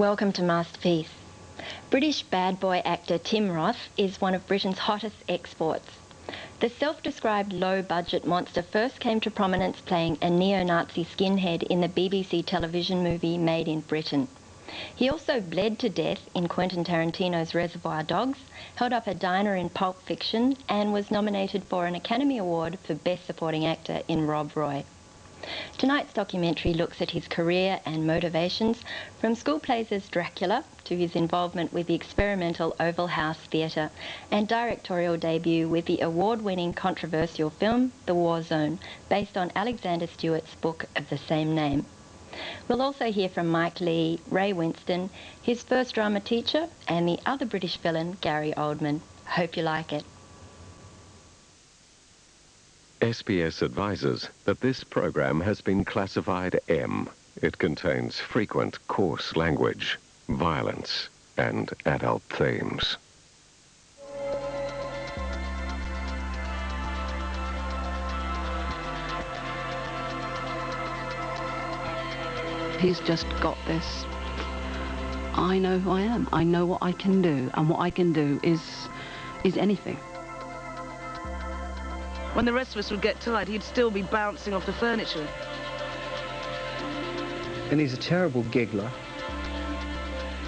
Welcome to Masterpiece. British bad boy actor Tim Roth is one of Britain's hottest exports. The self-described low-budget monster first came to prominence playing a neo-Nazi skinhead in the BBC television movie Made in Britain. He also bled to death in Quentin Tarantino's Reservoir Dogs, held up a diner in Pulp Fiction, and was nominated for an Academy Award for Best Supporting Actor in Rob Roy. Tonight's documentary looks at his career and motivations, from school plays as Dracula to his involvement with the experimental Oval House Theatre and directorial debut with the award-winning controversial film The War Zone, based on Alexander Stewart's book of the same name. We'll also hear from Mike Leigh, Ray Winstone, his first drama teacher, and the other British villain, Gary Oldman. Hope you like it. SBS advises that this program has been classified M. It contains frequent coarse language, violence, and adult themes. He's just got this. I know who I am. I know what I can do, and what I can do is anything. When the rest of us would get tired, he'd still be bouncing off the furniture. And he's a terrible giggler.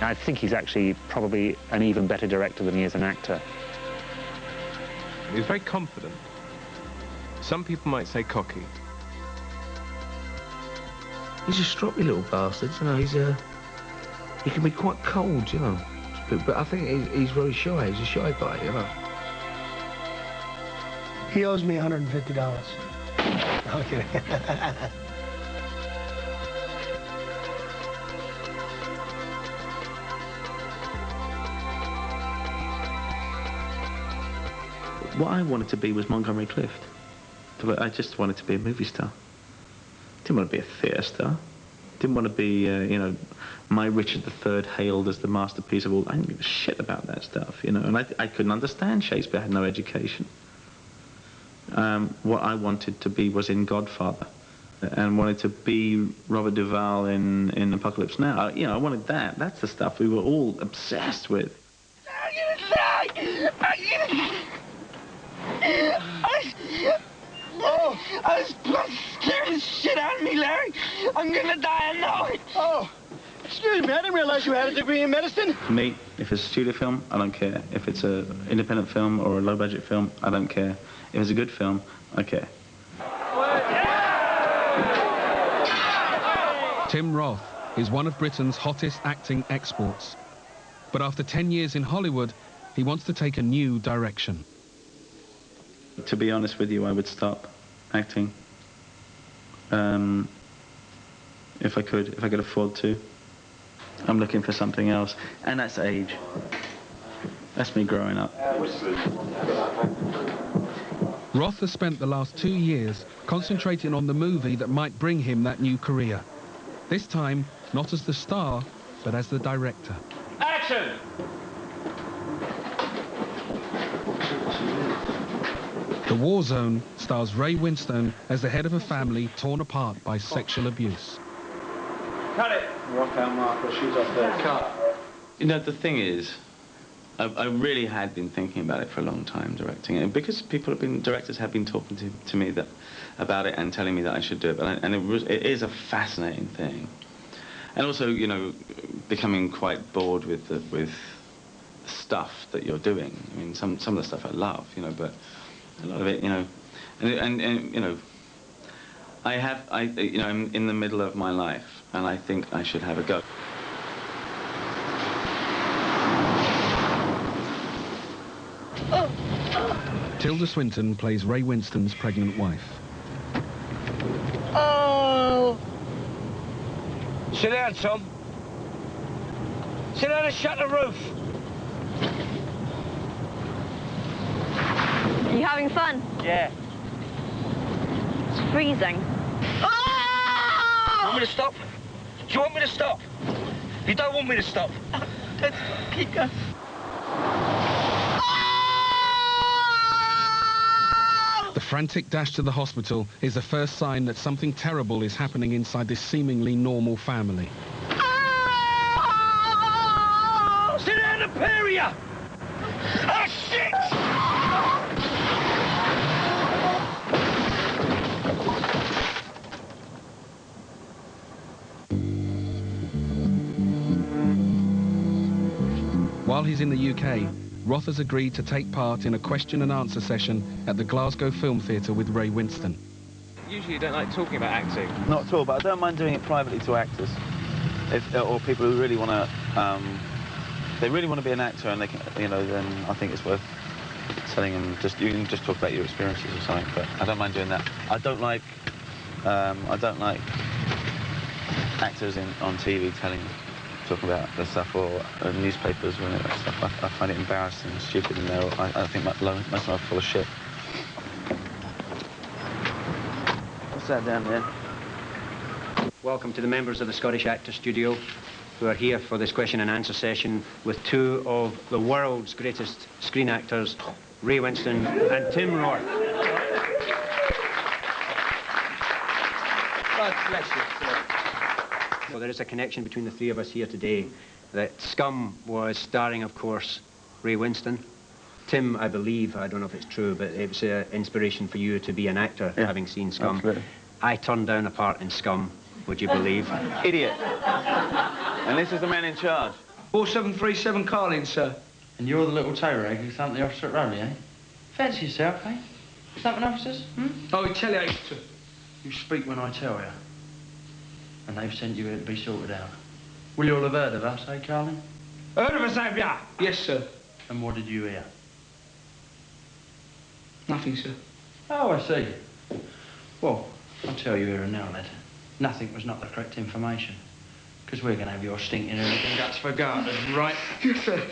I think he's actually probably an even better director than he is an actor. He's very confident. Some people might say cocky. He's a stroppy little bastard, you know. He can be quite cold, you know. But I think he's very shy. He's a shy guy, you know. He owes me $150. Okay. What I wanted to be was Montgomery Clift. I just wanted to be a movie star. Didn't want to be a theatre star. Didn't want to be, you know, my Richard III hailed as the masterpiece of all. I didn't give a shit about that stuff, you know. And I couldn't understand Shakespeare. I had no education. What I wanted to be was in Godfather, and wanted to be Robert Duvall in Apocalypse Now. You know, I wanted that. That's the stuff we were all obsessed with. I was scaring the shit out of me, Larry. I'm gonna die, I know it. Oh, excuse me, I didn't realize you had a degree in medicine. For me, if it's a studio film, I don't care. If it's an independent film or a low-budget film, I don't care. If it's a good film, I care. Tim Roth is one of Britain's hottest acting exports. But after 10 years in Hollywood, he wants to take a new direction. To be honest with you, I would stop acting. If I could afford to. I'm looking for something else, and that's age. That's me growing up. Roth has spent the last 2 years concentrating on the movie that might bring him that new career. This time, not as the star, but as the director. Action! The War Zone stars Ray Winstone as the head of a family torn apart by sexual abuse. Cut it! Rock out, Mark, shoes off there. Cut. You know, the thing is, I really had been thinking about it for a long time, directing it, because directors have been talking to me about it and telling me that I should do it, and it is a fascinating thing. And also, you know, becoming quite bored with the stuff that you're doing. I mean, some of the stuff I love, you know, but a lot of it, you know, and you know, you know, I'm in the middle of my life, and I think I should have a go. Tilda Swinton plays Ray Winstone's pregnant wife. Oh! Sit down, Tom. Sit down and shut the roof. Are you having fun? Yeah. It's freezing. Oh! You want me to stop? Do you want me to stop? You don't want me to stop. Let's keep going. The frantic dash to the hospital is the first sign that something terrible is happening inside this seemingly normal family. down the pair of you! Oh, shit! While he's in the UK, Roth has agreed to take part in a question and answer session at the Glasgow Film Theatre with Ray Winstone. Usually you don't like talking about acting. Not at all, but I don't mind doing it privately to actors. Or people who really want to, they really want to be an actor, and they can, you know, then I think it's worth telling them. You can just talk about your experiences or something. But I don't mind doing that. I don't like actors on TV talking about their stuff, or newspapers or any of that stuff. I find it embarrassing and stupid, and I think most of them are full of shit. What's that down there? Welcome to the members of the Scottish Actors Studio who are here for this question and answer session with two of the world's greatest screen actors, Ray Winstone and Tim Roth. God bless you, sir. Well, there is a connection between the three of us here today. That Scum was starring, of course, Ray Winstone. Tim, I believe, I don't know if it's true, but it was an inspiration for you to be an actor, having seen Scum. Absolutely. I turned down a part in Scum, would you believe? Idiot. And this is the man in charge. 4737 Carlin, sir. And you're the little toe rag who thumped the officer at Rowley, eh? Fancy yourself, eh? Thumping officers, Oh, tell you, sir. You speak when I tell you. And they've sent you here to be sorted out. Will you all have heard of us, eh, Carlin? Heard of us, have ya? Yes, sir. And what did you hear? Nothing, sir. Oh, I see. Well, I'll tell you here and now, lad. Nothing was not the correct information. Because we're going to have your stinking hurricane guts for garters, right? Yes, sir.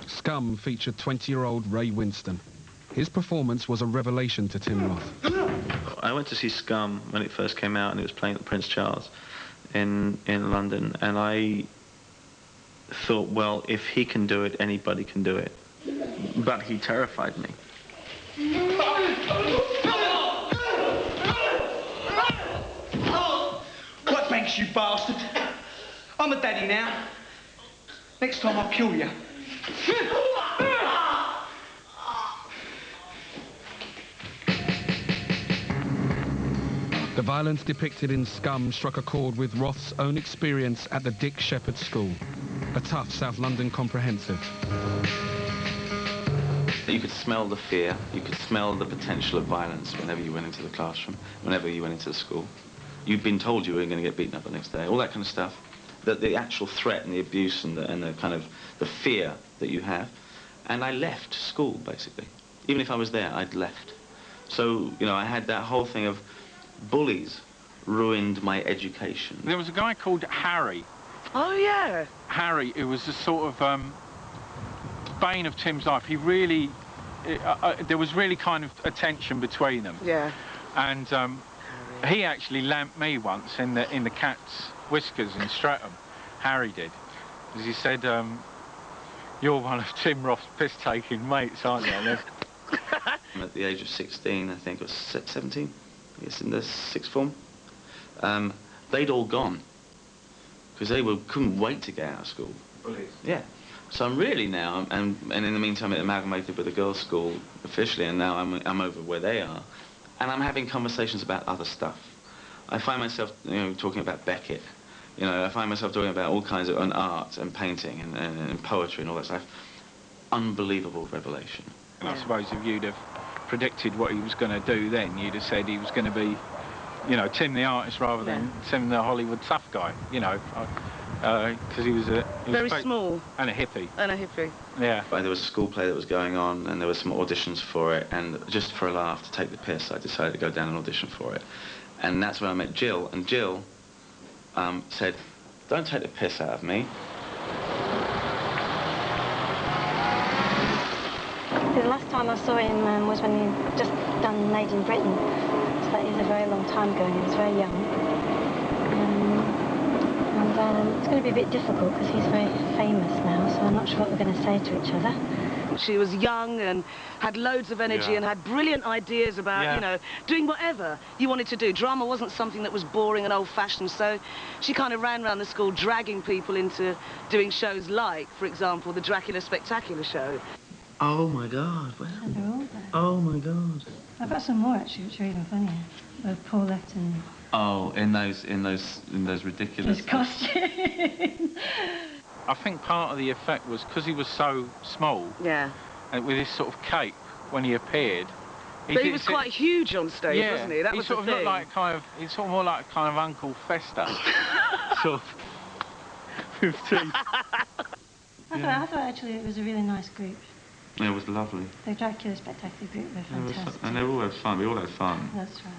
Scum featured 20-year-old Ray Winstone. His performance was a revelation to Tim Roth. I went to see Scum when it first came out, and it was playing at Prince Charles in London, and I thought, well, if he can do it, anybody can do it. But he terrified me. What thanks, you bastard? I'm a daddy now. Next time I'll kill you. The violence depicted in Scum struck a chord with Roth's own experience at the Dick Shepherd School, a tough South London comprehensive. You could smell the fear, you could smell the potential of violence whenever you went into the classroom, whenever you went into the school. You'd been told you were going to get beaten up the next day, all that kind of stuff. The actual threat and the abuse and the kind of the fear that you have. And I left school, basically. Even if I was there, I'd left. So, you know, I had that whole thing of bullies ruined my education. There was a guy called Harry. Oh, yeah. Harry, who was the sort of bane of Tim's life. He really, there was really kind of a tension between them. Yeah. And he actually lamped me once in the Cat's Whiskers in Streatham. Harry did. As he said, you're one of Tim Roth's piss-taking mates, aren't you? At the age of 16, I think, or 17, I guess in the sixth form, they'd all gone because they couldn't wait to get out of school. Bullies. Yeah. So I'm really now, and in the meantime, it amalgamated with the girls' school officially, and now I'm over where they are, and I'm having conversations about other stuff. I find myself, you know, talking about Beckett. You know, I find myself talking about all kinds of art and painting and poetry and all that stuff. Unbelievable revelation. And I suppose if you'd have predicted what he was going to do then, you'd have said he was going to be, you know, Tim the artist rather than Tim the Hollywood tough guy, you know, because he was very small. And a hippie. And a hippie. Yeah. There was a school play that was going on, and there were some auditions for it, and just for a laugh, to take the piss, I decided to go down and audition for it. And that's when I met Jill, and Jill said, "Don't take the piss out of me." The last time I saw him was when he'd just done Made in Britain. So that is a very long time ago, and he was very young. And it's going to be a bit difficult because he's very famous now, so I'm not sure what we're going to say to each other. She was young and had loads of energy and had brilliant ideas about, you know, doing whatever you wanted to do. Drama wasn't something that was boring and old-fashioned, so she kind of ran around the school dragging people into doing shows like, for example, the Dracula Spectacular show. Oh my God! Wow. And they're all there. Oh my God! I've got some more actually, which are even funnier. With Paulette and. Oh, in those ridiculous costumes. I think part of the effect was because he was so small. Yeah. And with his sort of cape when he appeared. But he was quite huge on stage, wasn't he? That was the thing. He sort of looked like he's sort of more like kind of Uncle Fester. Sort of. With teeth. I thought actually it was a really nice group. Yeah, it was lovely. The Dracula Spectacular group were fantastic. And they were all had fun. We all had fun. That's right,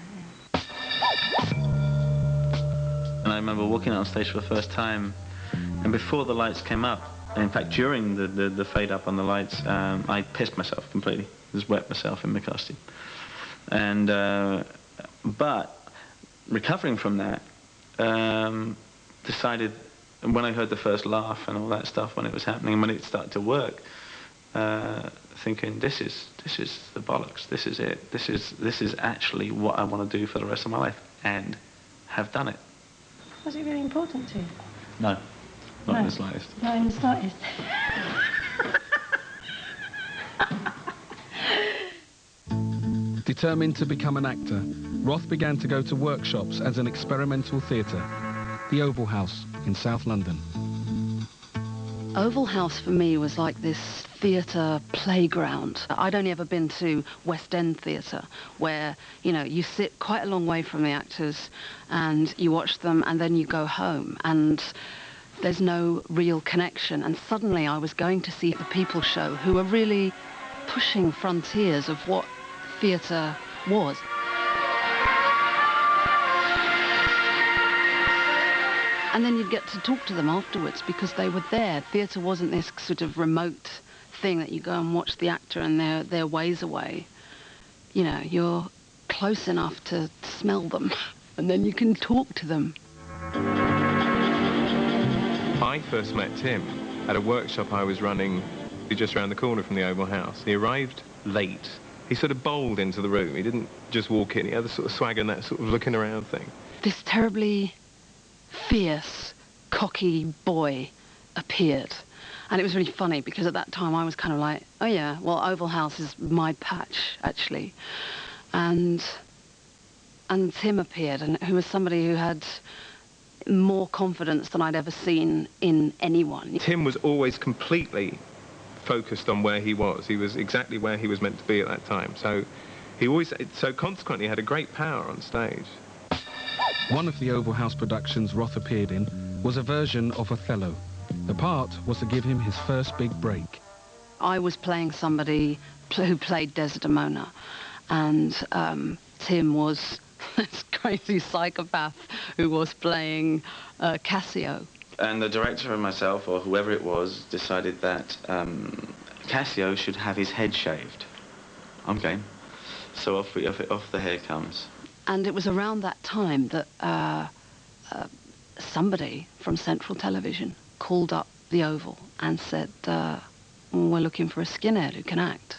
And I remember walking out on stage for the first time, and before the lights came up, and in fact during the fade up on the lights, I pissed myself completely. Just wet myself in my costume. And but recovering from that, decided when I heard the first laugh and all that stuff when it was happening, and when it started to work, thinking this is the bollocks. This is it. This is actually what I want to do for the rest of my life, and have done it. Was it really important to you? No, not in the slightest. Not in the slightest. Determined to become an actor, Roth began to go to workshops as an experimental theatre, the Oval House in South London. Oval House for me was like this theatre playground. I'd only ever been to West End theatre, where, you know, you sit quite a long way from the actors and you watch them and then you go home and there's no real connection. And suddenly I was going to see the people show who were really pushing frontiers of what theatre was. And then you'd get to talk to them afterwards because they were there. Theatre wasn't this sort of remote thing that you go and watch the actor and they're ways away. You know, you're close enough to smell them and then you can talk to them. I first met Tim at a workshop I was running just around the corner from the Oval House. He arrived late. He sort of bowled into the room. He didn't just walk in. He had the sort of swagger and that sort of looking around thing. This terribly fierce, cocky boy appeared. And it was really funny because at that time I was kind of like, oh yeah, well, Oval House is my patch, actually. And Tim appeared, and who was somebody who had more confidence than I'd ever seen in anyone. Tim was always completely focused on where he was. He was exactly where he was meant to be at that time. So consequently had a great power on stage. One of the Oval House productions Roth appeared in was a version of Othello. The part was to give him his first big break. I was playing somebody who played Desdemona, and Tim was this crazy psychopath who was playing Cassio. And the director and myself, or whoever it was, decided that Cassio should have his head shaved. I'm game. So off the hair comes. And it was around that time that somebody from Central Television called up the Oval and said, we're looking for a skinhead who can act.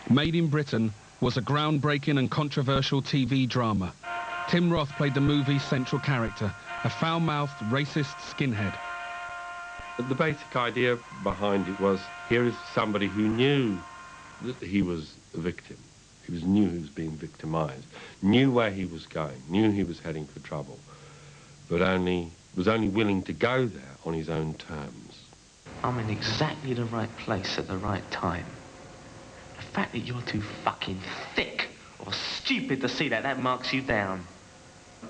Made in Britain was a groundbreaking and controversial TV drama. Tim Roth played the movie's central character, a foul-mouthed, racist skinhead. The basic idea behind it was, here is somebody who knew that he was a victim. Knew he was being victimized, knew where he was going, knew he was heading for trouble, but was only willing to go there on his own terms. I'm in exactly the right place at the right time. The fact that you're too fucking thick or stupid to see that marks you down.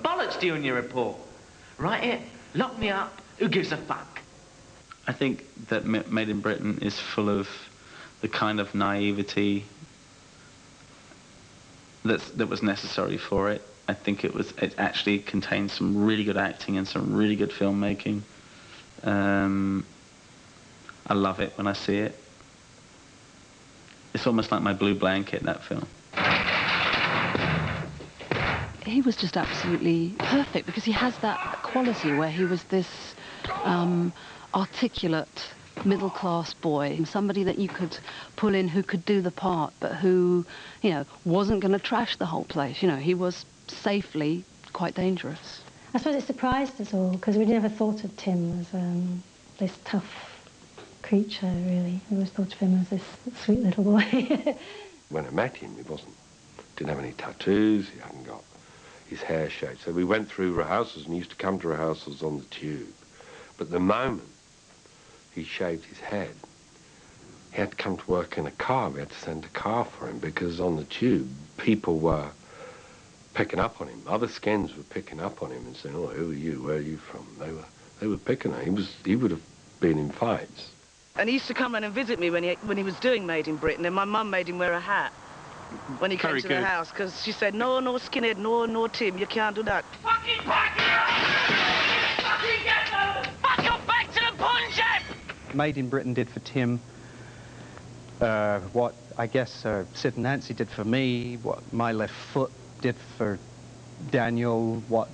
Bollocks to you in your report. Write it, lock me up, who gives a fuck? I think that Made in Britain is full of the kind of naivety that was necessary for it. I think it actually contains some really good acting and some really good filmmaking. I love it when I see it. It's almost like my blue blanket, that film. He was just absolutely perfect because he has that quality where he was this articulate middle-class boy, somebody that you could pull in who could do the part, but who, you know, wasn't going to trash the whole place. You know, he was safely quite dangerous. I suppose it surprised us all, because we'd never thought of Tim as this tough creature, really. We always thought of him as this sweet little boy. When I met him, didn't have any tattoos, he hadn't got his hair shaved. So we went through rehearsals, and he used to come to rehearsals on the tube. But the moment he shaved his head, he had to come to work in a car. We had to send a car for him, because on the tube, people were picking up on him. Other skins were picking up on him and saying, "Oh, who are you? Where are you from?" They were picking on him. He would have been in fights. And he used to come round and visit me when he was doing Made in Britain, and my mum made him wear a hat when he came to the house, because she said, no skinhead, no Tim, you can't do that. Fucking back here! Fucking get them! Fuck your back to the punjab! Made in Britain did for Tim what I guess Sid and Nancy did for me, what My Left Foot did for Daniel, what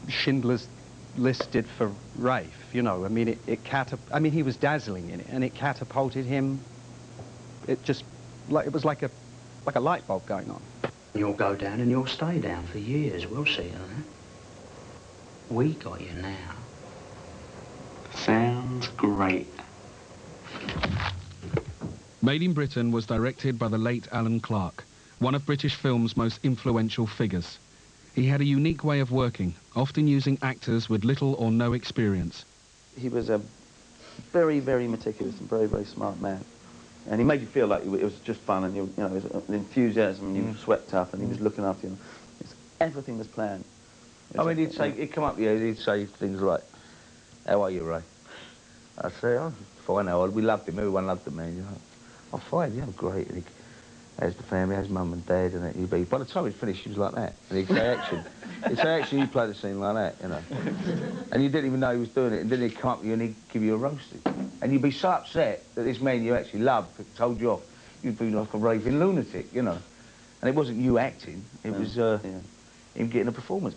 Schindler's List did for Rafe. You know, I mean, he was dazzling in it, and it catapulted him. It just, it was like a light bulb going on. You'll go down and you'll stay down for years. We'll see, huh? We got you now. Sounds great. Made in Britain was directed by the late Alan Clark, one of British film's most influential figures. He had a unique way of working, often using actors with little or no experience. He was a very, very meticulous and very, very smart man. And he made you feel like it was just fun, and you know, it was an enthusiasm, and you swept up, and he was looking after you. Everything was planned. I mean, he'd come up to you, he'd say things like, "How are you, Ray?" I'd say, "Oh, fine, we loved him, everyone loved him, man." You know, "Oh, fine, yeah, great." And as the family, as mum and dad, and he'd be, by the time he'd finished, he was like that. And he'd say action. He'd say action, you'd play the scene like that, you know. And you didn't even know he was doing it, and then he'd come up to you and he'd give you a roasting. And you'd be so upset that this man you actually loved told you off. You'd be like a raving lunatic, you know. And it wasn't you acting, it was him getting a performance.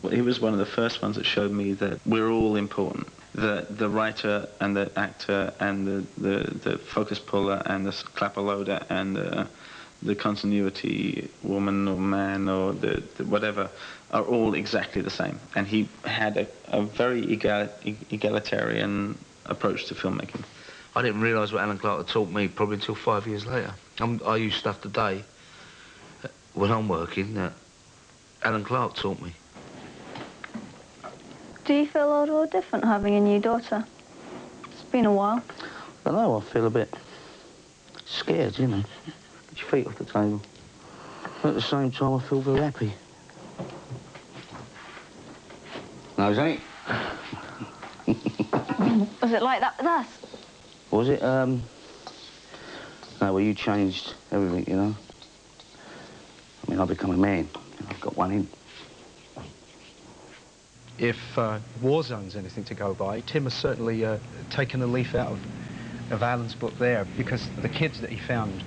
Well, he was one of the first ones that showed me that we're all important. The writer and the actor and the focus puller and the clapper loader and the continuity woman or man or the whatever are all exactly the same. And he had a very egalitarian approach to filmmaking. I didn't realise what Alan Clark had taught me probably until 5 years later. I use stuff today when I'm working that Alan Clark taught me. Do you feel old or different having a new daughter? It's been a while. I know, I feel a bit scared, you know. Get your feet off the table. But at the same time, I feel very happy. No, ain't Was it like that with us? Was it? No, well, you changed everything, you know. I mean, I've become a man. I've got one in. If Warzone's anything to go by, Tim has certainly taken a leaf out of Alan's book there, because the kids that he found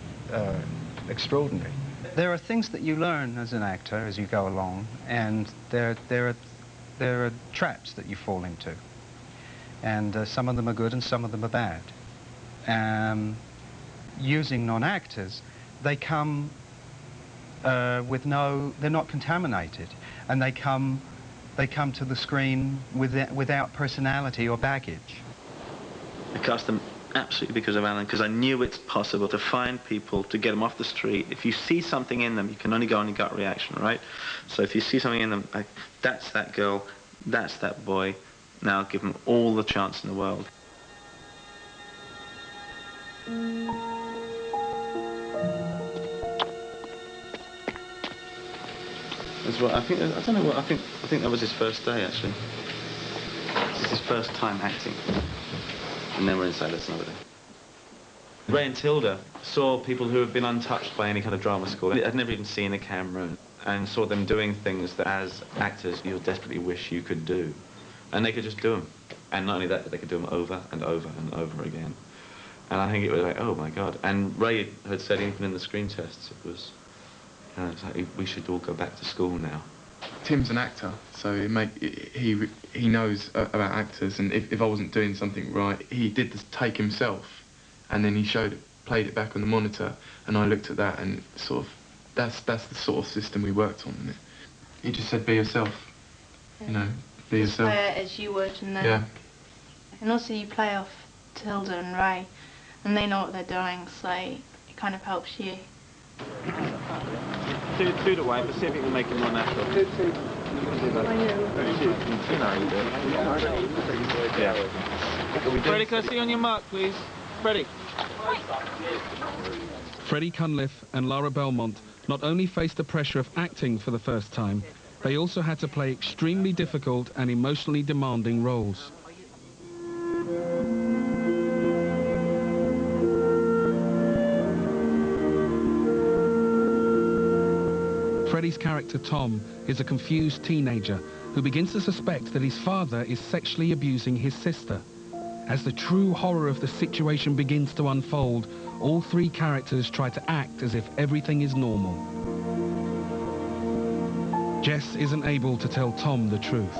extraordinary. There are things that you learn as an actor as you go along, and there are traps that you fall into. And some of them are good and some of them are bad. Using non-actors, they come with they're not contaminated, and they come to the screen without personality or baggage. I cast them absolutely because of Alan, because I knew it's possible to find people, to get them off the street. If you see something in them, you can only go on your gut reaction, right? So if you see something in them, like, that's that girl, that's that boy, now give them all the chance in the world. As well, I think that was his first day, actually. This is his first time acting. And then we're inside, that's another day. Ray and Tilda saw people who had been untouched by any kind of drama school. I'd never even seen a camera, and saw them doing things that, as actors, you desperately wish you could do. And they could just do them. And not only that, but they could do them over and over and over again. And I think it was like, oh my God. And Ray had said, even in the screen tests, it was, it's like, we should all go back to school now. Tim's an actor, so he knows about actors, and if I wasn't doing something right, he did the take himself, and then he played it back on the monitor, and I looked at that, and sort of, that's the sort of system we worked on. And he just said, be yourself, you know, be Just yourself. play it as you would, and then... Yeah. And also you play off Tilda and Ray, and they know what they're doing, so it kind of helps you. Do the way, but see if you can make it more natural. Freddie, can I see you on your mark, please? Freddie. Freddie Cunliffe and Lara Belmont not only faced the pressure of acting for the first time, they also had to play extremely difficult and emotionally demanding roles. Freddie's character, Tom, is a confused teenager who begins to suspect that his father is sexually abusing his sister. As the true horror of the situation begins to unfold, all three characters try to act as if everything is normal. Jess isn't able to tell Tom the truth.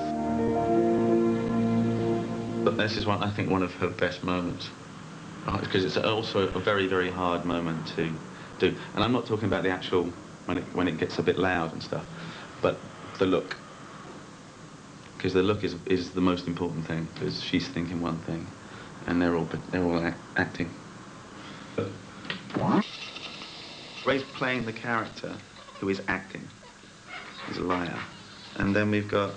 But this is I think one of her best moments, because it's also a very, very hard moment to do. And I'm not talking about the actual, when it gets a bit loud and stuff, but the look. Because the look is the most important thing, because she's thinking one thing, and they're all acting. But Ray's playing the character who is acting. He's a liar. And then we've got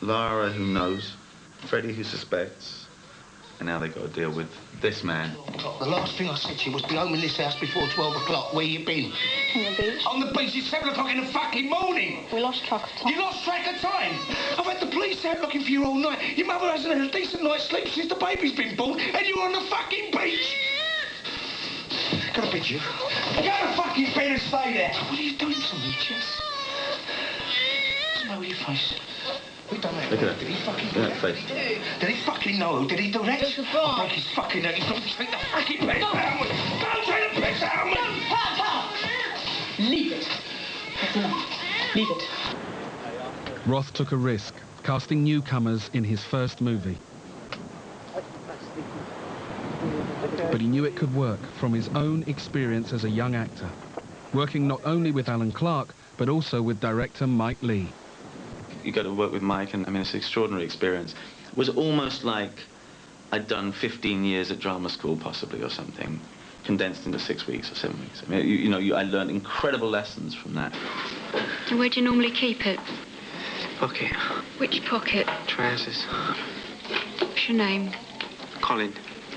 Lara, who knows, Freddie, who suspects, and now they've got to deal with this man. The last thing I said to you was be home in this house before 12 o'clock. Where you been? On the beach. On the beach. It's 7 o'clock in the fucking morning. We lost track of time. You lost track of time? I've had the police out looking for you all night. Your mother hasn't had a decent night's sleep since the baby's been born, and you're on the fucking beach. Go to bed, you. Go to fucking bed and stay there. What are you doing to me, Jess? Smell your face. We done that. Look at that. Did he fucking do that face. Did he fucking know? Did he do that? I'll break his fucking neck. He's got to take the fucking piss out of me. Don't take the piss out of me. Papa! Leave it. That's enough. Leave it. Roth took a risk, casting newcomers in his first movie. But he knew it could work from his own experience as a young actor, working not only with Alan Clark, but also with director Mike Leigh. You got to work with Mike, and I mean, it's an extraordinary experience. It was almost like I'd done 15 years at drama school, possibly, or something, condensed into 6 weeks or 7 weeks. I mean, I learned incredible lessons from that. And where do you normally keep it? Pocket. Which pocket? Trousers. What's your name? Colin.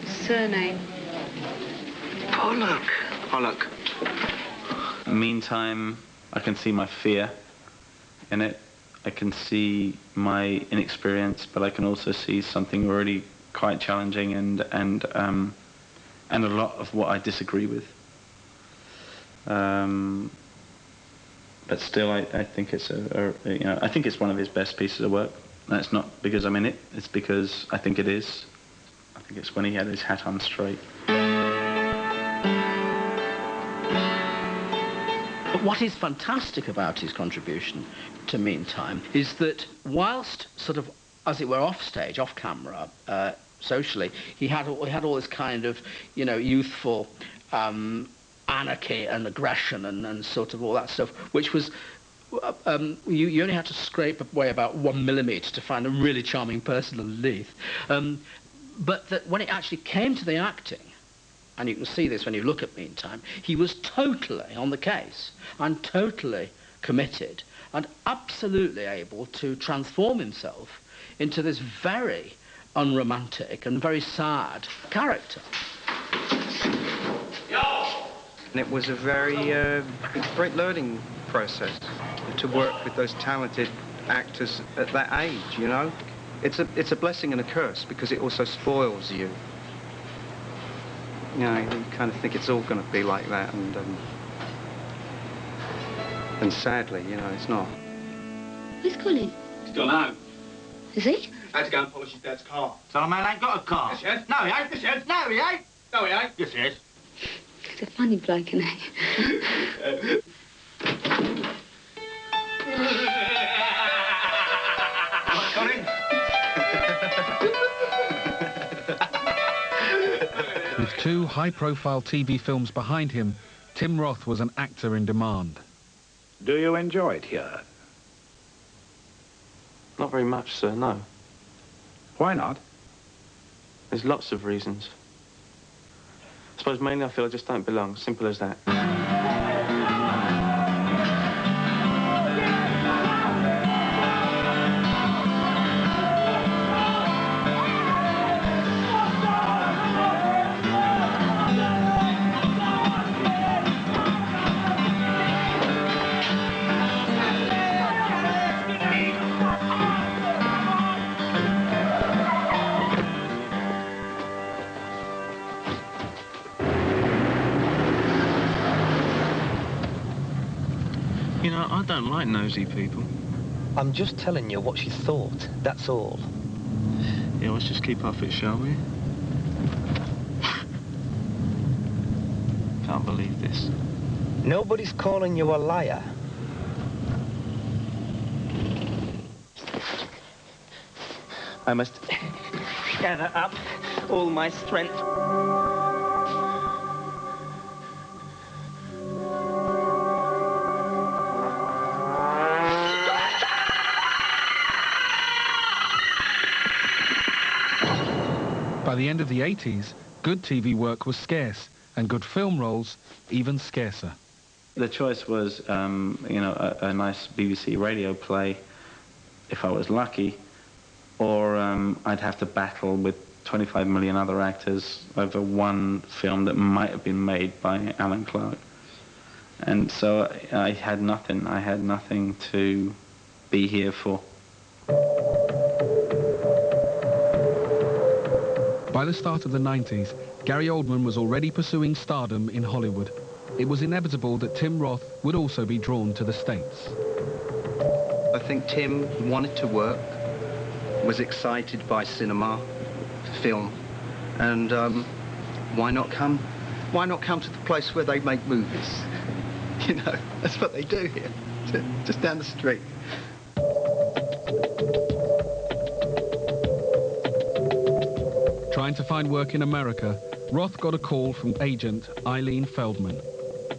Surname? Pollock. Pollock. Meantime, I can see my fear in it. I can see my inexperience, but I can also see something really quite challenging and a lot of what I disagree with. But still, I think it's I think it's one of his best pieces of work. That's not because I'm in it. It's because I think it is. I think it's when he had his hat on straight. But what is fantastic about his contribution to Meantime is that whilst sort of, as it were, off stage, off camera, socially, he had all this kind of, youthful anarchy and aggression and sort of all that stuff, which was, you only had to scrape away about 1 millimetre to find a really charming person underneath. But that when it actually came to the acting, and you can see this when you look at Meantime, he was totally on the case and totally committed and absolutely able to transform himself into this very unromantic and very sad character. And it was a very great learning process to work with those talented actors at that age, It's a blessing and a curse because it also spoils you. You kind of think it's all going to be like that, and sadly, it's not. Where's Colin? He's gone home. Is he? I had to go and polish his dad's car. So the man ain't got a car? Yes, he has. No, he ain't. Yes, he has. No, he ain't. No, he ain't. Yes, he is. He's a funny bloke, isn't he? 2 high-profile TV films behind him, Tim Roth was an actor in demand. Do you enjoy it here? Not very much, sir, no. Why not? There's lots of reasons. I suppose mainly I feel I just don't belong, simple as that. You know, I don't like nosy people. I'm just telling you what she thought, that's all. Yeah, let's just keep off it, shall we? Can't believe this. Nobody's calling you a liar. I must gather up all my strength. By the end of the 80s, good TV work was scarce, and good film roles even scarcer. The choice was, you know, a nice BBC radio play, if I was lucky, or I'd have to battle with 25 million other actors over one film that might have been made by Alan Clark. And so I had nothing. I had nothing to be here for. By the start of the 90s, Gary Oldman was already pursuing stardom in Hollywood. It was inevitable that Tim Roth would also be drawn to the States. I think Tim wanted to work, was excited by cinema, film, and why not come to the place where they make movies? You know, that's what they do here, just down the street. Trying to find work in America, Roth got a call from agent Eileen Feldman.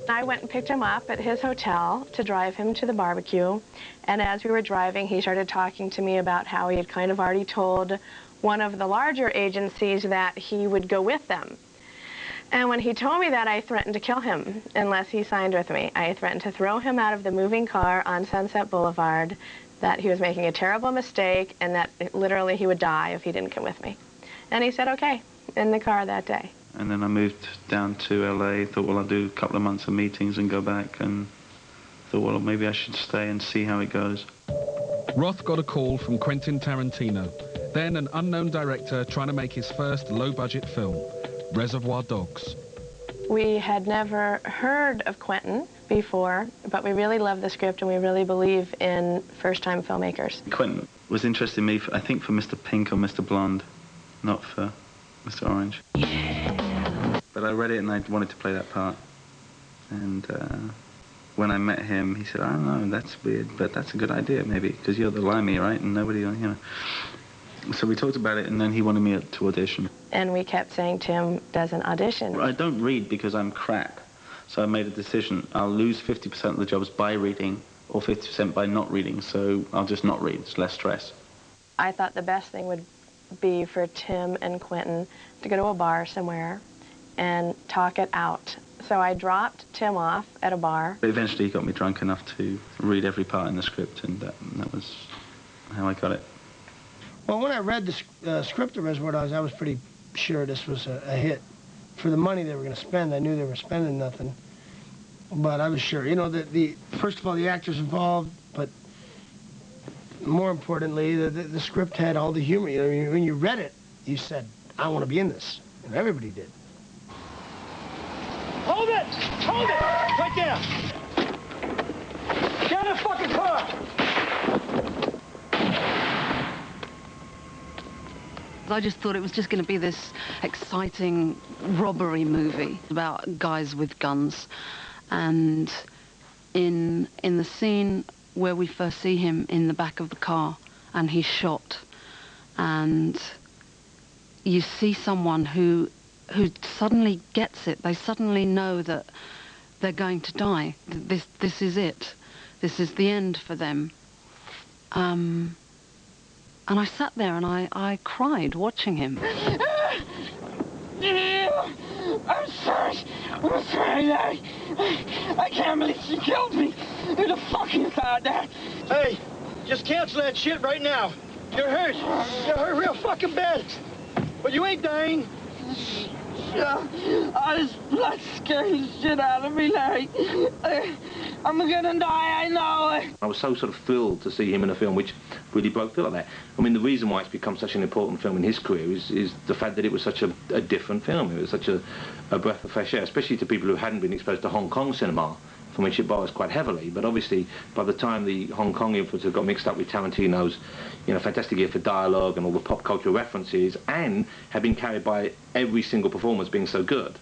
I went and picked him up at his hotel to drive him to the barbecue, and as we were driving, he started talking to me about how he had kind of already told one of the larger agencies that he would go with them. And when he told me that, I threatened to kill him unless he signed with me. I threatened to throw him out of the moving car on Sunset Boulevard, that he was making a terrible mistake, and that literally he would die if he didn't come with me. And he said, okay, in the car that day. And then I moved down to LA, thought, well, I'll do a couple of months of meetings and go back, and thought, well, maybe I should stay and see how it goes. Roth got a call from Quentin Tarantino, then an unknown director trying to make his first low-budget film, Reservoir Dogs. We had never heard of Quentin before, but we really love the script and we really believe in first-time filmmakers. Quentin was interested in me, I think, for Mr. Pink or Mr. Blonde, not for Mr. Orange. But I read it and I wanted to play that part. And when I met him, he said, I don't know, that's weird, but that's a good idea, maybe, because you're the limey, right? And nobody, you know. So we talked about it, and then he wanted me to audition. And we kept saying, Tim doesn't audition. I don't read because I'm crap. So I made a decision. I'll lose 50% of the jobs by reading or 50% by not reading, so I'll just not read. It's less stress. I thought the best thing would be for Tim and Quentin to go to a bar somewhere and talk it out. So I dropped Tim off at a bar. Eventually he got me drunk enough to read every part in the script, and that was how I got it. Well, when I read the script of Reservoir Dogs, I was pretty sure this was a hit. For the money they were going to spend, I knew they were spending nothing. But I was sure, you know, first of all, the actors involved, but more importantly, the script had all the humor. You know, when you read it, you said, I want to be in this. And everybody did. Hold it! Hold it! Right there! Get in the fucking car! I just thought it was just going to be this exciting robbery movie about guys with guns. And in the scene where we first see him in the back of the car and he's shot, and you see someone who who suddenly gets it. They suddenly know that they're going to die. This is it. This is the end for them. And I sat there and I cried watching him. I'm sorry. I'm sorry, Larry. I can't believe she killed me. Who the fuck you thought that? Hey, just cancel that shit right now. You're hurt. You're hurt real fucking bad. But you ain't dying. All this blood scared the shit out of me, Larry. I'm gonna die, I know it. I was so sort of thrilled to see him in a film which really broke through like that. I mean, the reason why it's become such an important film in his career is the fact that it was such a different film. It was such a breath of fresh air, especially to people who hadn't been exposed to Hong Kong cinema, from which it borrows quite heavily. But obviously, by the time the Hong Kong influences got mixed up with Tarantino's, fantastic ear for dialogue and all the pop culture references, and had been carried by every single performance being so good,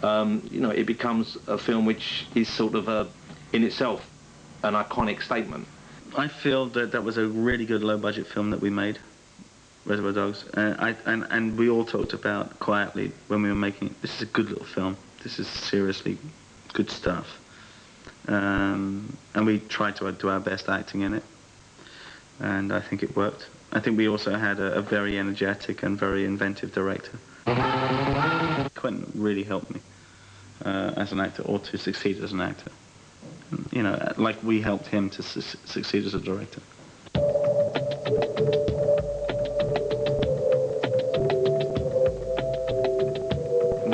it becomes a film which is sort of in itself an iconic statement. I feel that was a really good low-budget film that we made, Reservoir Dogs, and we all talked about quietly when we were making it, this is a good little film, this is seriously good stuff. And we tried to do our best acting in it, and I think it worked. I think we also had a very energetic and very inventive director. Quentin really helped me as an actor, or to succeed as an actor. Like we helped him to succeed as a director.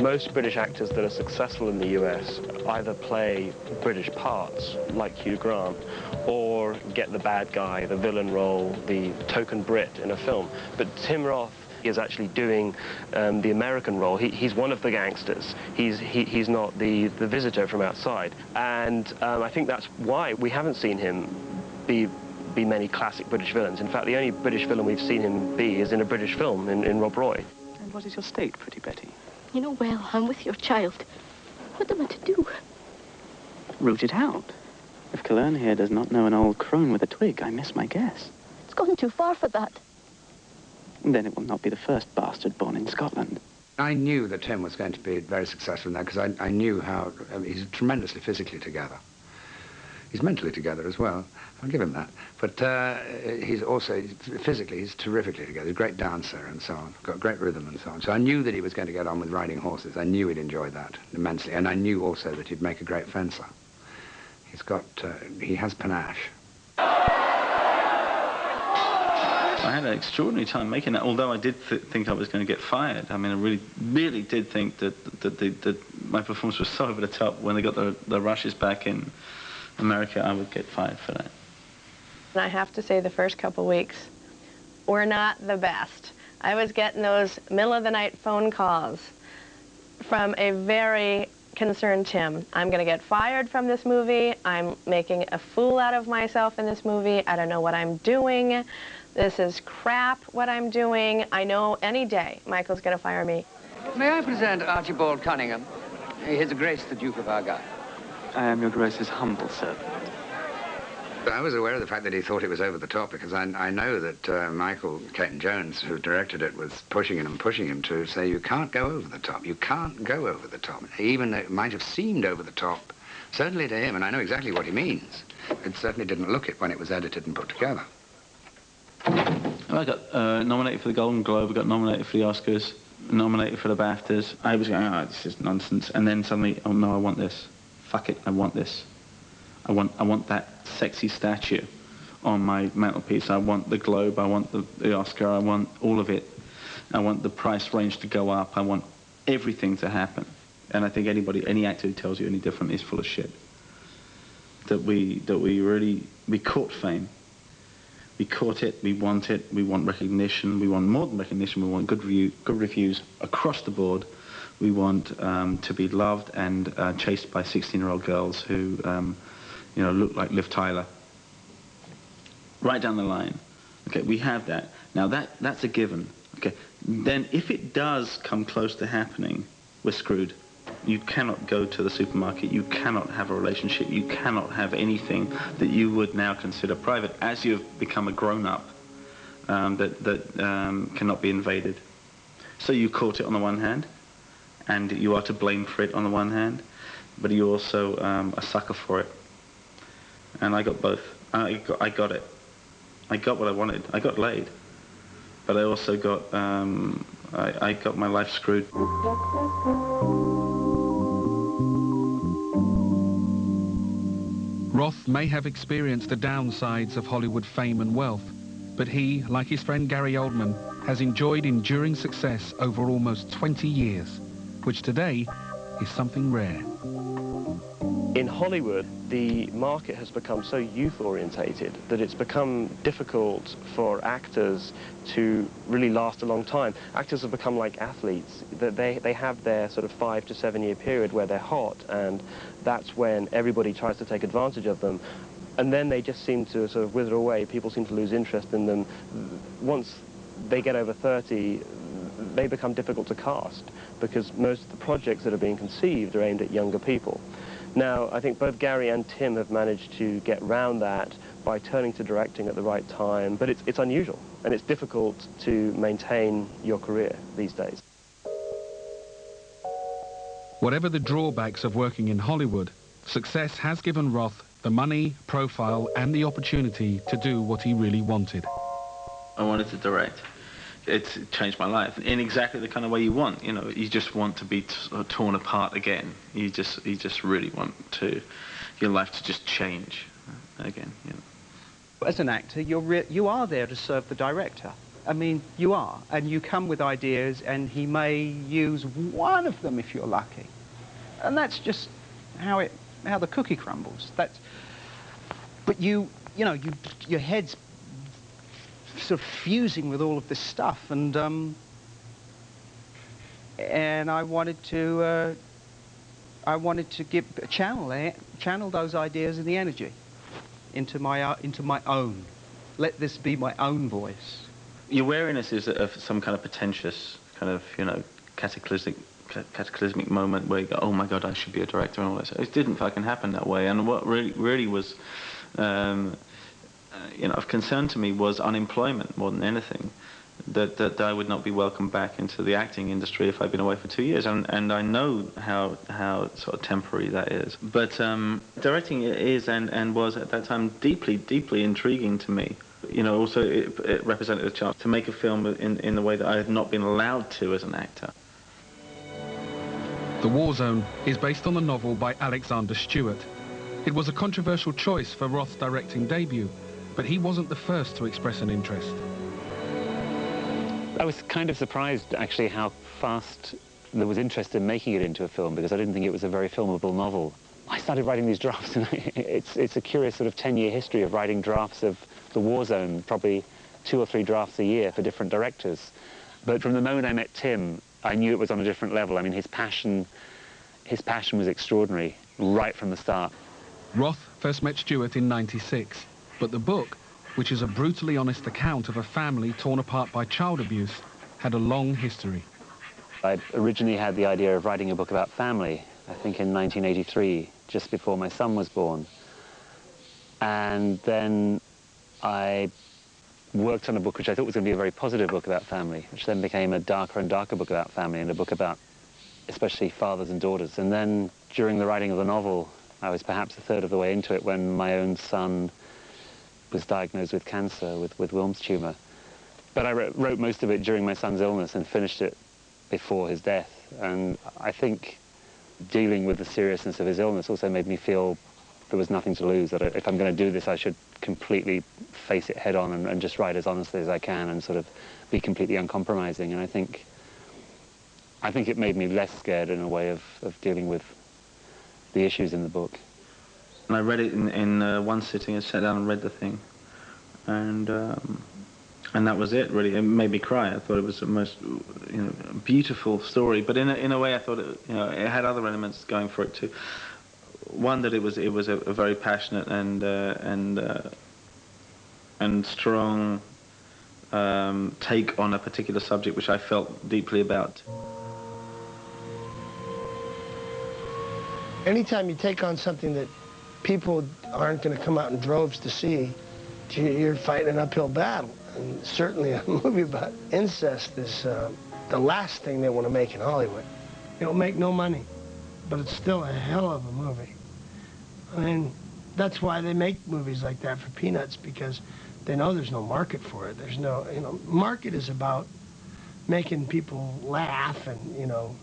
Most British actors that are successful in the US either play British parts, like Hugh Grant, or get the bad guy, the villain role, the token Brit in a film. But Tim Roth is actually doing the American role. He's one of the gangsters. He's not the visitor from outside. And I think that's why we haven't seen him be many classic British villains. In fact, the only British villain we've seen him be is in a British film, in Rob Roy. And what is your state, pretty Betty? You know, well, I'm with your child. What am I to do? Root it out. If Calern here does not know an old crone with a twig, I miss my guess. It's gone too far for that. Then it will not be the first bastard born in Scotland. I knew that Tim was going to be very successful in that because I knew how he's tremendously physically together. He's mentally together as well. I'll give him that. But he's also, physically, he's terrifically together. He's a great dancer and so on. Got great rhythm and so on. So I knew that he was going to get on with riding horses. I knew he'd enjoy that immensely. And I knew also that he'd make a great fencer. He's got, he has panache. I had an extraordinary time making that, although I did think I was going to get fired. I mean, I really, really did think that my performance was so over the top. When they got the rushes back in America, I would get fired for that. And I have to say the first couple weeks were not the best. I was getting those middle-of-the-night phone calls from a very concerned Tim. I'm going to get fired from this movie. I'm making a fool out of myself in this movie. I don't know what I'm doing. This is crap, what I'm doing. I know any day Michael's going to fire me. May I present Archibald Cunningham? His Grace the Duke of Argyll. I am your Grace's humble servant. I was aware of the fact that he thought it was over the top because I know that Michael Caton-Jones, who directed it, was pushing him to say, you can't go over the top. You can't go over the top. Even though it might have seemed over the top, certainly to him, and I know exactly what he means, it certainly didn't look it when it was edited and put together. I got nominated for the Golden Globe, I got nominated for the Oscars, nominated for the BAFTAs. I was going, oh, this is nonsense. And then suddenly, oh no, I want this. Fuck it, I want this. I want that sexy statue on my mantelpiece. I want the Globe, I want the Oscar, I want all of it. I want the price range to go up. I want everything to happen. And I think any actor who tells you any different is full of shit. That we caught fame. We caught it, we want recognition, we want more than recognition, we want good reviews across the board. We want to be loved and chased by 16-year-old girls who, look like Liv Tyler. Right down the line. Okay, we have that. Now that's a given. Okay, then if it does come close to happening, we're screwed. You cannot go to the supermarket, you cannot have a relationship, you cannot have anything that you would now consider private as you've become a grown-up that cannot be invaded. So you caught it on the one hand, and you are to blame for it on the one hand, but you're also a sucker for it. And I got both. I got it. I got what I wanted. I got laid, but I also got I got my life screwed. Roth may have experienced the downsides of Hollywood fame and wealth, but he, like his friend Gary Oldman, has enjoyed enduring success over almost 20 years, which today is something rare. In Hollywood, the market has become so youth-orientated that it's become difficult for actors to really last a long time. Actors have become like athletes, that they have their sort of 5 to 7 year period where they're hot, and that's when everybody tries to take advantage of them. And then they just seem to sort of wither away. People seem to lose interest in them. Once they get over 30, they become difficult to cast because most of the projects that are being conceived are aimed at younger people. Now, I think both Gary and Tim have managed to get round that by turning to directing at the right time, but it's unusual, and it's difficult to maintain your career these days. Whatever the drawbacks of working in Hollywood, success has given Roth the money, profile, and the opportunity to do what he really wanted. I wanted to direct. It's changed my life in exactly the kind of way you want. You know, you just want to be torn apart again. You just really want your life to just change again. You know. As an actor, you are there to serve the director. I mean, you are, and you come with ideas, and he may use one of them if you're lucky, and that's just how the cookie crumbles. But your head's sort of fusing with all of this stuff, and I wanted to channel those ideas and the energy into my own. Let this be my own voice. Your wariness is of some kind of pretentious, kind of, you know, cataclysmic moment where you go, oh my God, I should be a director and all that. It didn't fucking happen that way. And what really was, you know, of concern to me was unemployment more than anything. That I would not be welcomed back into the acting industry if I'd been away for 2 years, and I know how sort of temporary that is. But directing is and was at that time deeply intriguing to me. You know, also it represented a chance to make a film in the way that I had not been allowed to as an actor. The War Zone is based on the novel by Alexander Stewart. It was a controversial choice for Roth's directing debut, but he wasn't the first to express an interest. I was kind of surprised, actually, how fast there was interest in making it into a film, because I didn't think it was a very filmable novel. I started writing these drafts, and it's a curious sort of 10-year history of writing drafts of The War Zone, probably 2 or 3 drafts a year for different directors. But from the moment I met Tim, I knew it was on a different level. I mean, his passion was extraordinary right from the start. Roth first met Stewart in '96, but the book, which is a brutally honest account of a family torn apart by child abuse, had a long history. I originally had the idea of writing a book about family, I think in 1983, just before my son was born. And then I worked on a book which I thought was going to be a very positive book about family, which then became a darker and darker book about family, and a book about especially fathers and daughters. And then during the writing of the novel, I was perhaps a third of the way into it when my own son was diagnosed with cancer, with Wilms tumor. But I wrote most of it during my son's illness and finished it before his death. And I think dealing with the seriousness of his illness also made me feel there was nothing to lose, that if I'm going to do this, I should completely face it head on and just write as honestly as I can and sort of be completely uncompromising. And I think it made me less scared in a way of dealing with the issues in the book. And I read it in one sitting. I sat down and read the thing, and that was it. Really, it made me cry. I thought it was the most, you know, beautiful story. But in a way, I thought it had other elements going for it too. One, that it was a very passionate and strong take on a particular subject, which I felt deeply about. Anytime you take on something that people aren't going to come out in droves to see, you're fighting an uphill battle. And certainly a movie about incest is the last thing they want to make in Hollywood. It'll make no money, but it's still a hell of a movie. I mean, that's why they make movies like that for peanuts, because they know there's no market for it. There's no, you know, market is about making people laugh and, you know,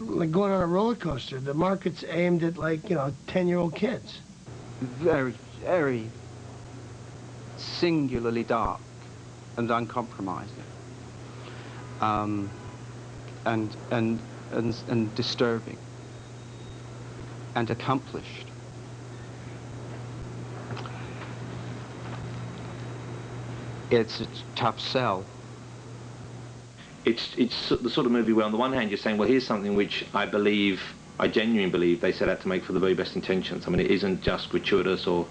like going on a roller coaster. The market's aimed at, like, you know, 10-year-old kids. Very, very singularly dark and uncompromising, and disturbing and accomplished. It's a tough sell. It's the sort of movie where on the one hand you're saying, well, here's something which I genuinely believe they set out to make for the very best intentions. I mean, it isn't just gratuitous, or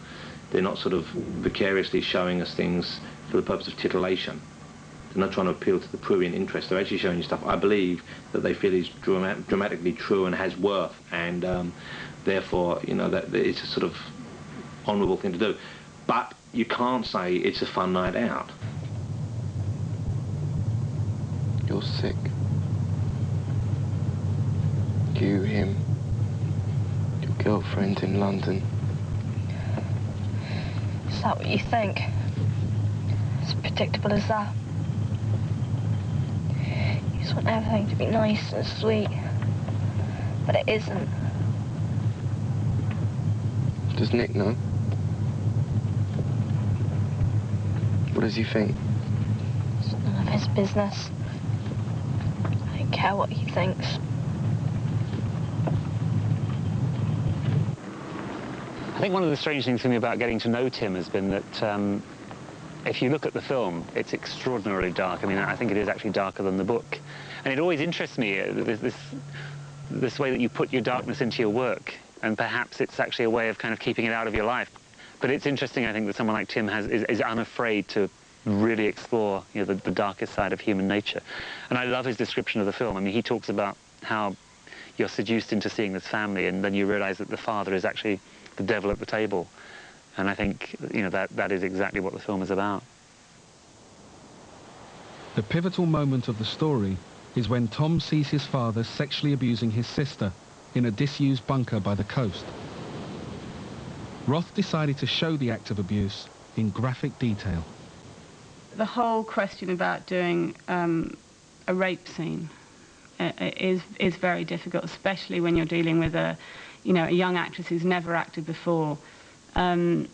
they're not sort of vicariously showing us things for the purpose of titillation. They're not trying to appeal to the prurient interest. They're actually showing you stuff I believe that they feel is dramatically true and has worth, and therefore, you know, that it's a sort of honourable thing to do. But you can't say it's a fun night out. You're sick. You, him, your girlfriend in London. Is that what you think? As predictable as that? You just want everything to be nice and sweet, but it isn't. Does Nick know? What does he think? It's none of his business. I don't care what he thinks. I think one of the strange things for me about getting to know Tim has been that if you look at the film, it's extraordinarily dark. I mean, I think it is actually darker than the book. And it always interests me, this way that you put your darkness into your work, and perhaps it's actually a way of kind of keeping it out of your life. But it's interesting, I think, that someone like Tim is unafraid to really explore, you know, the darkest side of human nature. And I love his description of the film. I mean, he talks about how you're seduced into seeing this family, and then you realize that the father is actually the devil at the table. And I think, you know, that is exactly what the film is about. The pivotal moment of the story is when Tom sees his father sexually abusing his sister in a disused bunker by the coast. Roth decided to show the act of abuse in graphic detail. The whole question about doing a rape scene is very difficult, especially when you're dealing with a young actress who's never acted before. And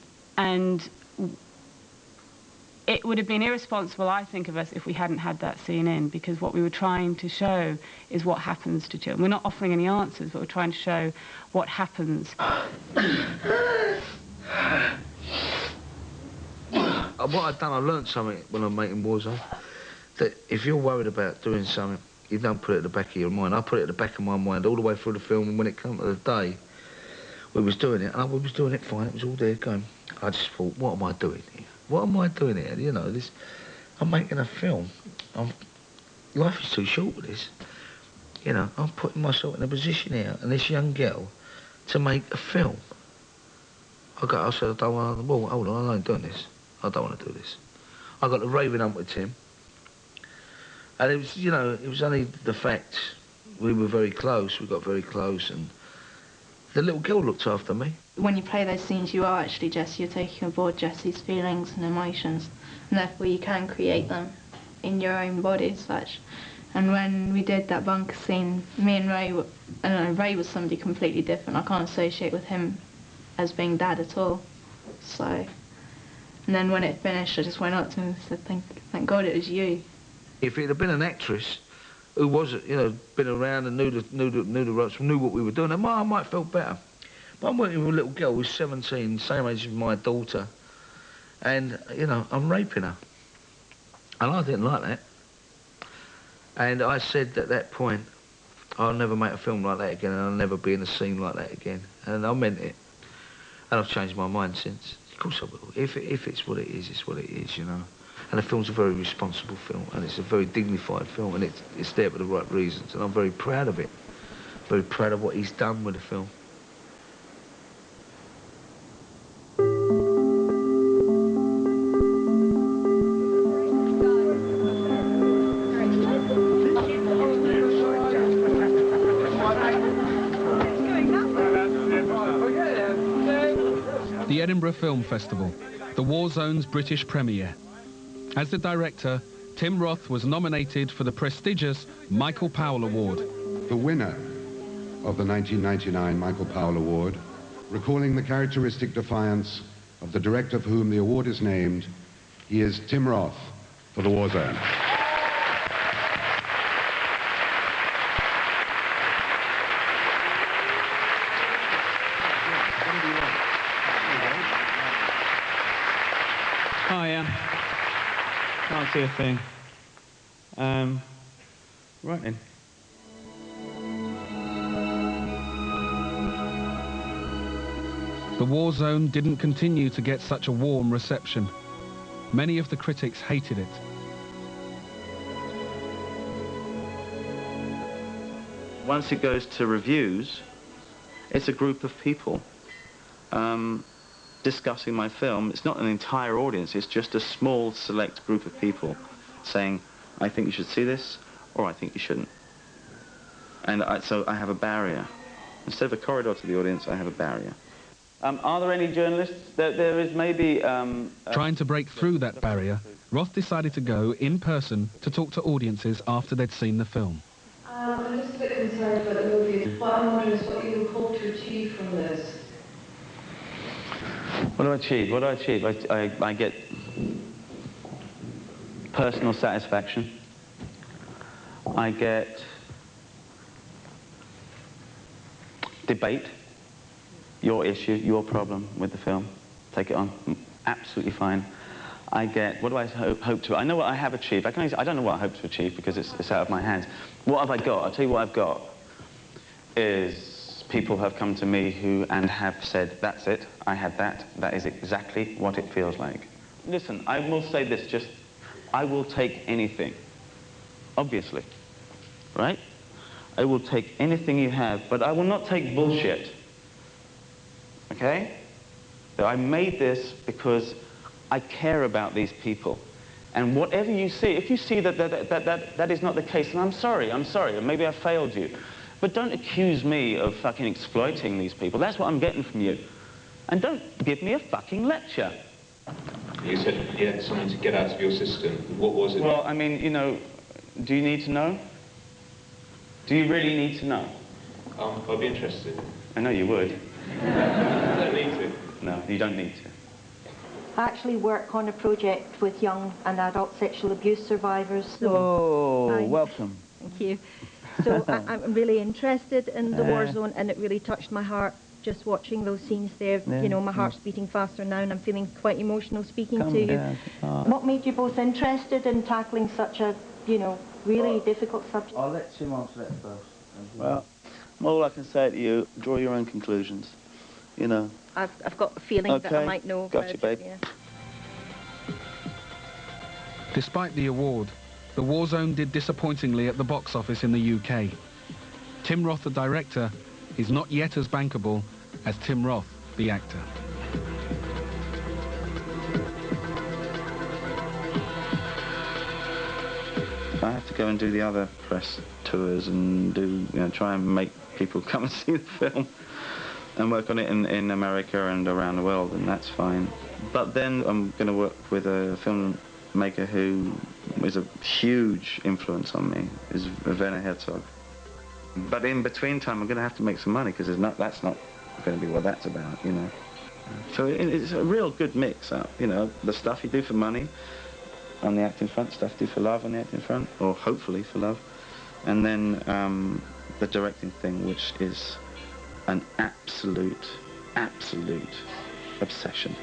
it would have been irresponsible, I think, of us if we hadn't had that scene in, because what we were trying to show is what happens to children. We're not offering any answers, but we're trying to show what happens. What I've done, I learned something when I'm making Warzone, that if you're worried about doing something, you don't put it at the back of your mind. I put it at the back of my mind all the way through the film, and when it came to the day we was doing it, and we was doing it fine, it was all there going, I just thought, what am I doing here? What am I doing here? You know, I'm making a film. Life is too short for this. You know, I'm putting myself in a position here, and this young girl, to make a film. I said, I don't want to, well, hold on, I ain't doing this. I don't want to do this. I got to raving up with Tim. And it was, you know, it was only the fact we were very close, we got very close, and the little girl looked after me. When you play those scenes, you are actually Jesse, you're taking aboard Jesse's feelings and emotions, and therefore you can create them in your own body as such. And when we did that bunker scene, me and Ray, I don't know, Ray was somebody completely different. I can't associate with him as being Dad at all. So, and then when it finished, I just went up to him and said, thank God it was you. If it had been an actress who was, you know, been around and knew the ropes, knew what we were doing, I might have felt better. But I'm working with a little girl who's 17, same age as my daughter, and, you know, I'm raping her. And I didn't like that. And I said at that point, I'll never make a film like that again, and I'll never be in a scene like that again. And I meant it. And I've changed my mind since. Of course I will. If it's what it is, it's what it is, you know. And the film's a very responsible film, and it's a very dignified film, and it's there for the right reasons, and I'm very proud of it. Very proud of what he's done with the film. Edinburgh Film Festival, the War Zone's British premiere. As the director, Tim Roth was nominated for the prestigious Michael Powell Award. The winner of the 1999 Michael Powell Award, recalling the characteristic defiance of the director of whom the award is named, he is Tim Roth for The War Zone. Hiya. Can't see a thing. Right then. The War Zone didn't continue to get such a warm reception. Many of the critics hated it. Once it goes to reviews, it's a group of people discussing my film. It's not an entire audience, it's just a small select group of people saying, I think you should see this, or I think you shouldn't. And so I have a barrier. Instead of a corridor to the audience, I have a barrier. Are there any journalists? There is maybe... Trying to break through that barrier, Roth decided to go in person to talk to audiences after they'd seen the film. I'm just a bit concerned about the movie. What I'm wondering is what you would hope to achieve from this. What do I achieve? What do I achieve? I get personal satisfaction. I get debate. Your issue, your problem with the film. Take it on. Absolutely fine. I get, what do I hope to? I know what I have achieved. I don't know what I hope to achieve because it's out of my hands. What have I got? I'll tell you what I've got is people have come to me and have said, that's it, I had that. That is exactly what it feels like. Listen, I will say this, I will take anything, obviously, right? I will take anything you have, but I will not take bullshit. Okay? I made this because I care about these people. And whatever you see, if you see that is not the case, then I'm sorry, maybe I failed you. But don't accuse me of fucking exploiting these people. That's what I'm getting from you. And don't give me a fucking lecture. You said you had something to get out of your system. What was it? Well, I mean, you know, do you need to know? Do you really need to know? I'd be interested. I know you would. You don't need to. No, you don't need to. I actually work on a project with young and adult sexual abuse survivors. So welcome. Thank you. So I'm really interested in the war zone, and it really touched my heart just watching those scenes there. You know, my heart's beating faster now, and I'm feeling quite emotional speaking to you. What made you both interested in tackling such a, you know, really difficult subject? I'll let Tim answer that first. Well, all I can say to you, draw your own conclusions. You know. I've got a feeling that I might know. Gotcha, babe. Yeah. Despite the award, The War Zone did disappointingly at the box office in the UK. Tim Roth, the director, is not yet as bankable as Tim Roth, the actor. I have to go and do the other press tours and try and make people come and see the film and work on it in America and around the world, and that's fine. But then I'm going to work with a filmmaker who is a huge influence on me, is Werner Herzog. But in between time, I'm going to have to make some money because that's not going to be what that's about, you know. So it's a real good mix-up, you know, the stuff you do for money on the acting front, stuff you do for love on the acting front, or hopefully for love, and then the directing thing, which is an absolute obsession.